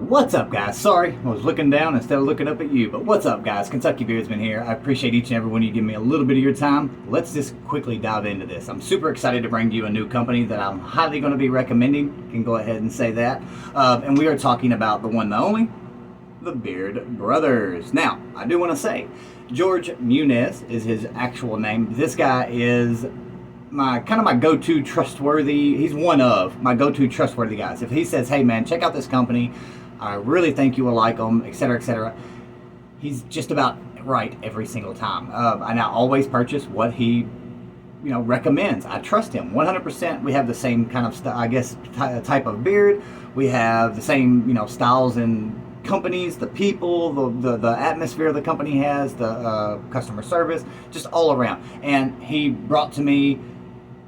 What's up, guys? Sorry, I was looking down instead of looking up at you, but what's up, guys? Kentucky Beardsman here. I appreciate each and every one of you giving me a little bit of your time. Let's just quickly dive into this. I'm super excited to bring you a new company that I'm highly going to be recommending. Can go ahead and say that. And we are talking about the one and only, the Beard Brothers. Now, I do want to say, George Muniz is his actual name. This guy is my go-to trustworthy. He's one of my go-to trustworthy guys. If he says, "Hey man, check out this company, I really think you will like them," etc., etc., he's just about right every single time. And I always purchase what he recommends. I trust him 100%. We have the same kind of type of beard. We have the same styles and companies, the people, the atmosphere the company has, the customer service, just all around. And he brought to me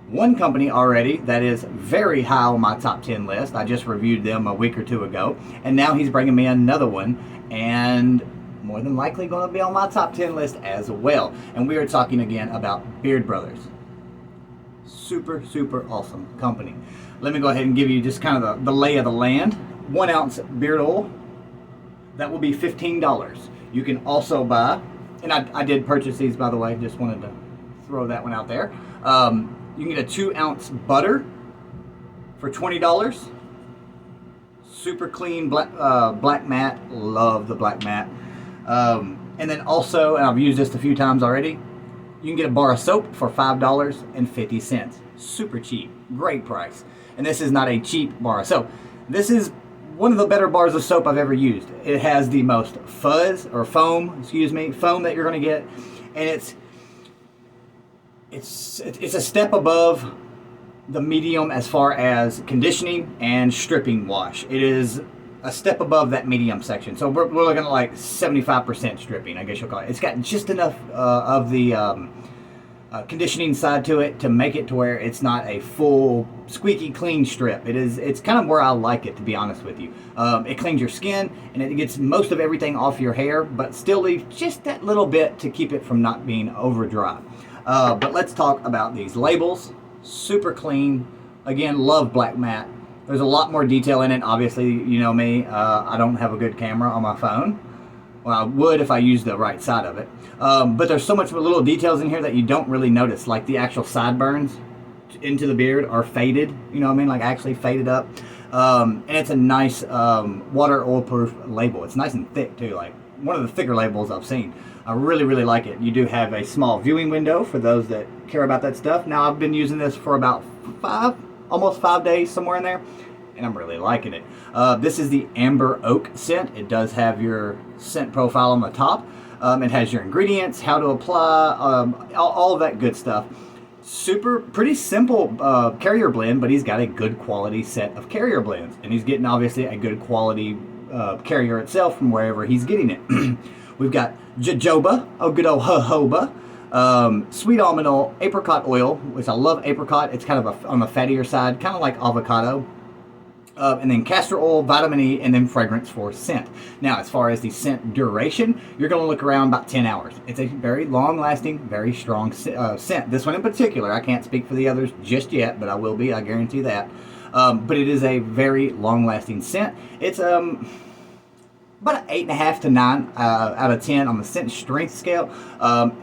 one company already that is very high on my top 10 list. I just reviewed them a week or two ago, and now he's bringing me another one, and more than likely going to be on my top 10 list as well. And we are talking again about Beard Brothers. Super awesome company. Let me go ahead and give you just kind of the lay of the land. 1 ounce beard oil, that will be $15. You can also buy, and I did purchase these, by the way, just wanted to throw that one out there. You can get a 2 ounce butter for $20. Super clean black matte. Love the black matte. And then also, and I've used this a few times already, you can get a bar of soap for $5.50. Super cheap. Great price. And this is not a cheap bar of soap. This is one of the better bars of soap I've ever used. It has the most foam that you're going to get, and it's a step above the medium as far as conditioning and stripping wash. It is a step above that medium section. So we're looking at like 75% stripping, I guess you'll call it. It's got just enough of the conditioning side to it to make it to where it's not a full squeaky clean strip. It's kind of where I like it, to be honest with you. It cleans your skin and it gets most of everything off your hair, but still leaves just that little bit to keep it from not being over dry. But let's talk about these labels. Super clean. Again, love black matte. There's a lot more detail in it. Obviously, you know me, I don't have a good camera on my phone. Well, I would if I used the right side of it. But there's so much little details in here that you don't really notice. Like the actual sideburns into the beard are faded. You know what I mean? Like actually faded up. And it's a nice water oil proof label. It's nice and thick too. Like one of the thicker labels I've seen. I really like it. You do have a small viewing window for those that care about that stuff. Now I've been using this for about almost 5 days, somewhere in there, and I'm really liking it. This is the Amber Oak scent. It does have your scent profile on the top. It has your ingredients, how to apply, all of that good stuff. Pretty simple carrier blend, but he's got a good quality set of carrier blends, and he's getting obviously a good quality carrier itself from wherever he's getting it. We've got jojoba, good old jojoba, sweet almond oil, apricot oil, which I love apricot. It's kind of on the fattier side, kind of like avocado. And then castor oil, vitamin E, and then fragrance for scent. Now, as far as the scent duration, you're going to look around about 10 hours. It's a very long-lasting, very strong scent. This one in particular, I can't speak for the others just yet, but I will be, I guarantee that. But it is a very long-lasting scent. It's about an 8.5 to 9 out of 10 on the scent strength scale.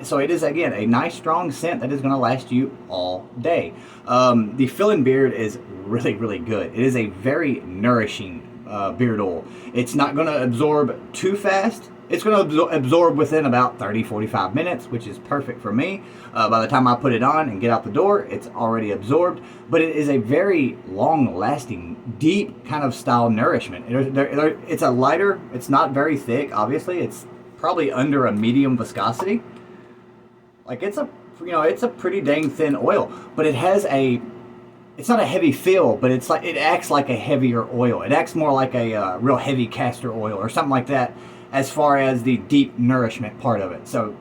So it is, again, a nice strong scent that is going to last you all day. The fill-in beard is really good. It is a very nourishing beard oil. It's not going to absorb too fast. It's going to absorb within about 30-45 minutes, which is perfect for me. By the time I put it on and get out the door, it's already absorbed. But it is a very long-lasting, deep kind of style nourishment. It's a lighter. It's not very thick. Obviously, it's probably under a medium viscosity. Like it's a pretty dang thin oil, but it has it's not a heavy feel, but it acts like a heavier oil. It acts more like a real heavy castor oil or something like that, as far as the deep nourishment part of it. So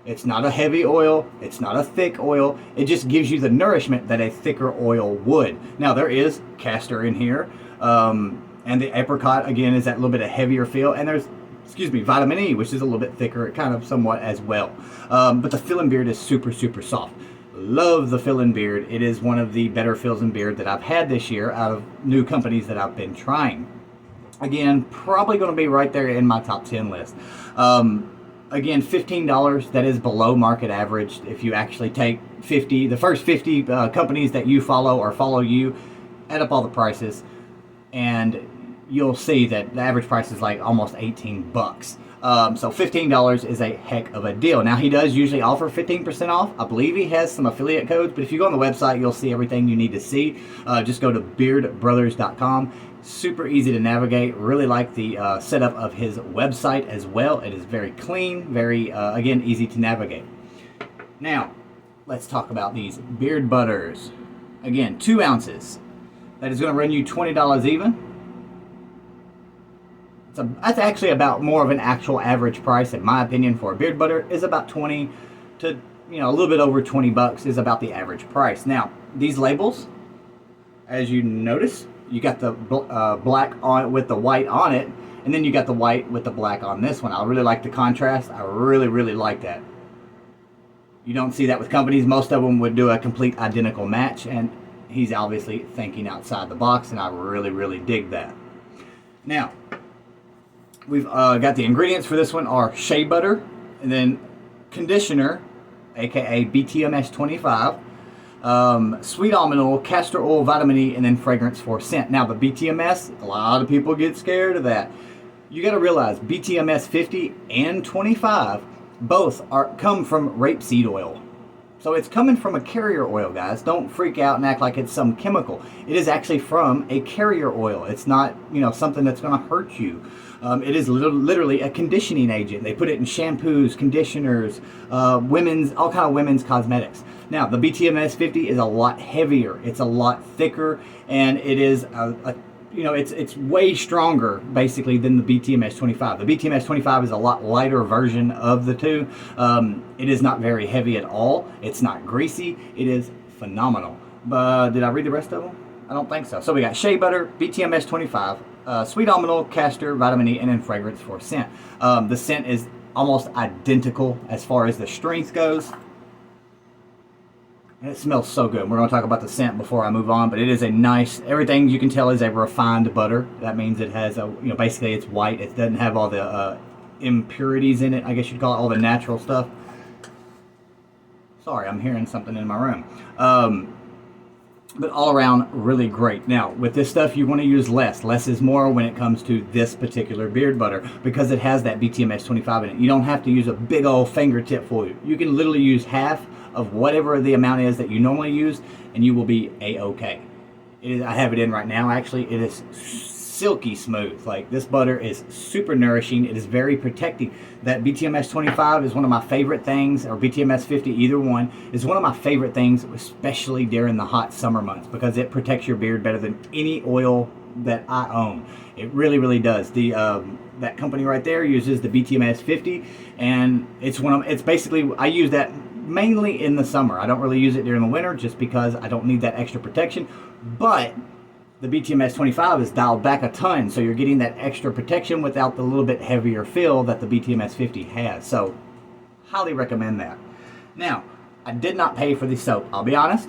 it's not a heavy oil, it's not a thick oil, it just gives you the nourishment that a thicker oil would. Now there is castor in here, and the apricot again is that little bit of heavier feel, and there's vitamin E, which is a little bit thicker, kind of somewhat as well. But the fill-in beard is super soft. Love the fill-in beard. It is one of the better fills in beard that I've had this year out of new companies that I've been trying. Again, probably going to be right there in my top 10 list. Again, $15, that is below market average. If you actually take the first 50 companies that you follow or follow you, add up all the prices, and you'll see that the average price is like almost 18 bucks. So $15 is a heck of a deal. Now, he does usually offer 15% off. I believe he has some affiliate codes, but if you go on the website, you'll see everything you need to see. Just go to beardbrothers.com. Super easy to navigate. Really like the setup of his website as well. It is very clean, very, again, easy to navigate. Now, let's talk about these beard butters. Again, 2 ounces. That is going to run you $20 even. So that's actually about more of an actual average price, in my opinion, for a beard butter. Is about 20 to, a little bit over 20 bucks is about the average price. Now, these labels, as you notice, you got the black on with the white on it, and then you got the white with the black on this one. I really like the contrast. I really, really like that. You don't see that with companies. Most of them would do a complete identical match, and he's obviously thinking outside the box, and I really, really dig that. Now, we've got the ingredients for this one are shea butter, and then conditioner, aka BTMS25, sweet almond oil, castor oil, vitamin E, and then fragrance for scent. Now, the BTMS, a lot of people get scared of that. You got to realize BTMS 50 and 25 both come from rapeseed oil. So it's coming from a carrier oil, guys. Don't freak out and act like it's some chemical. It is actually from a carrier oil. It's not, something that's going to hurt you. It is literally a conditioning agent. They put it in shampoos, conditioners, all kind of women's cosmetics. Now, the BTMS 50 is a lot heavier. It's a lot thicker, and it is it's way stronger basically than the BTMS 25. The BTMS 25 is a lot lighter version of the two. It is not very heavy at all. It's not greasy. It is phenomenal. But did I read the rest of them? I don't think so. So we got shea butter, BTMS 25, sweet almond oil, castor, vitamin E, and then fragrance for scent. The scent is almost identical as far as the strength goes. And it smells so good. We're going to talk about the scent before I move on, but it is a nice, everything you can tell is a refined butter. That means it has basically it's white. It doesn't have all the impurities in it, I guess you'd call it, all the natural stuff. Sorry, I'm hearing something in my room. But all around, really great. Now, with this stuff, you want to use less. Less is more when it comes to this particular beard butter because it has that BTMS 25 in it. You don't have to use a big old fingertip full. You can literally use half of whatever the amount is that you normally use, and you will be A-okay. I have it in right now, actually. It is silky smooth. Like, this butter is super nourishing. It is very protecting. That BTMS 25 is one of my favorite things, or BTMS 50, either one, is one of my favorite things, especially during the hot summer months, because it protects your beard better than any oil that I own. It really, really does. That company right there uses the BTMS 50, and it's basically, I use that mainly in the summer. I don't really use it during the winter just because I don't need that extra protection, but the BTMS 25 is dialed back a ton, so you're getting that extra protection without the little bit heavier feel that the BTMS 50 has. So, highly recommend that. Now, I did not pay for the soap. I'll be honest.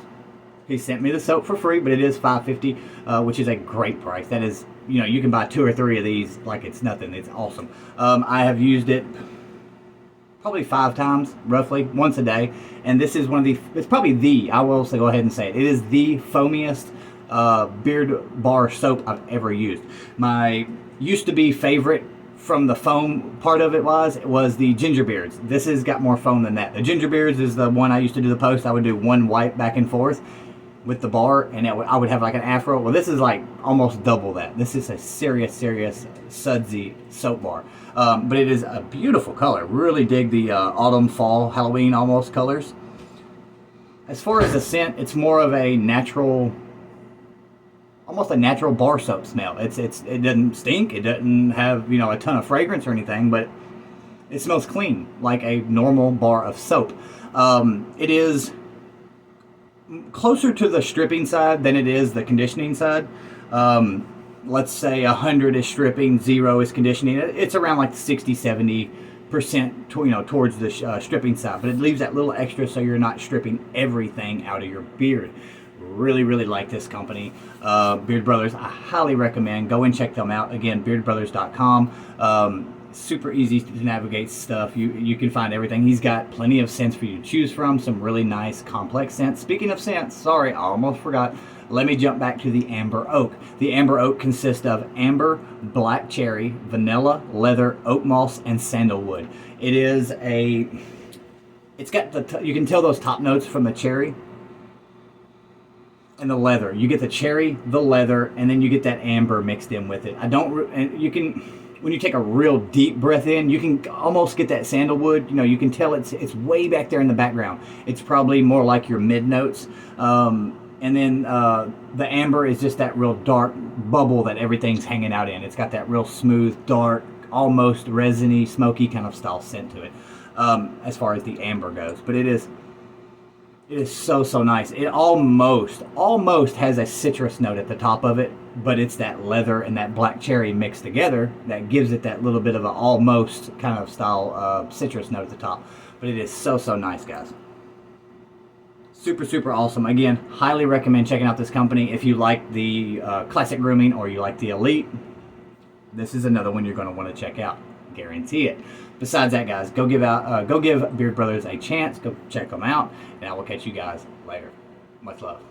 He sent me the soap for free, but it is $5.50, which is a great price. That is, you can buy 2 or 3 of these like it's nothing. It's awesome. I have used it probably 5 times, roughly, once a day. And this is it's probably I will also go ahead and say it. It is the foamiest beard bar soap I've ever used. My used to be favorite from the foam part of it was the Ginger Beards. This has got more foam than that. The Ginger Beards is the one I used to do the post. I would do one wipe back and forth with the bar, and I would have like an afro. Well, this is like almost double that. This is a serious sudsy soap bar. But it is a beautiful color. Really dig the autumn, fall, Halloween almost colors. As far as the scent, it's more of a natural, almost a natural bar soap smell. It doesn't stink. It doesn't have a ton of fragrance or anything, but it smells clean like a normal bar of soap. It is closer to the stripping side than it is the conditioning side. Let's say 100 is stripping, 0 is conditioning. It's around like 60-70% towards the stripping side, but it leaves that little extra so you're not stripping everything out of your beard. really, really like this company. Beard Brothers, I highly recommend. Go and check them out. Again, beardbrothers.com. Super easy to navigate stuff. You can find everything. He's got plenty of scents for you to choose from. Some really nice complex scents. Speaking of scents, sorry, I almost forgot. Let me jump back to the Amber Oak. The Amber Oak consists of amber, black cherry, vanilla, leather, oak moss, and sandalwood. It's got you can tell those top notes from the cherry and the leather. You get the cherry, the leather, and then you get that amber mixed in with it. When you take a real deep breath in, you can almost get that sandalwood. You can tell it's way back there in the background. It's probably more like your mid notes. And then the amber is just that real dark bubble that everything's hanging out in. It's got that real smooth, dark, almost resiny, smoky kind of style scent to it, as far as the amber goes. But it is so nice. It almost has a citrus note at the top of it, but it's that leather and that black cherry mixed together that gives it that little bit of an almost kind of style citrus note at the top. But it is so nice, guys. Super awesome. Again, highly recommend checking out this company. If you like the classic grooming or you like the elite, this is another one you're going to want to check out. Guarantee it. Besides that, guys, go give Beard Brothers a chance. Go check them out, and I will catch you guys later. Much love.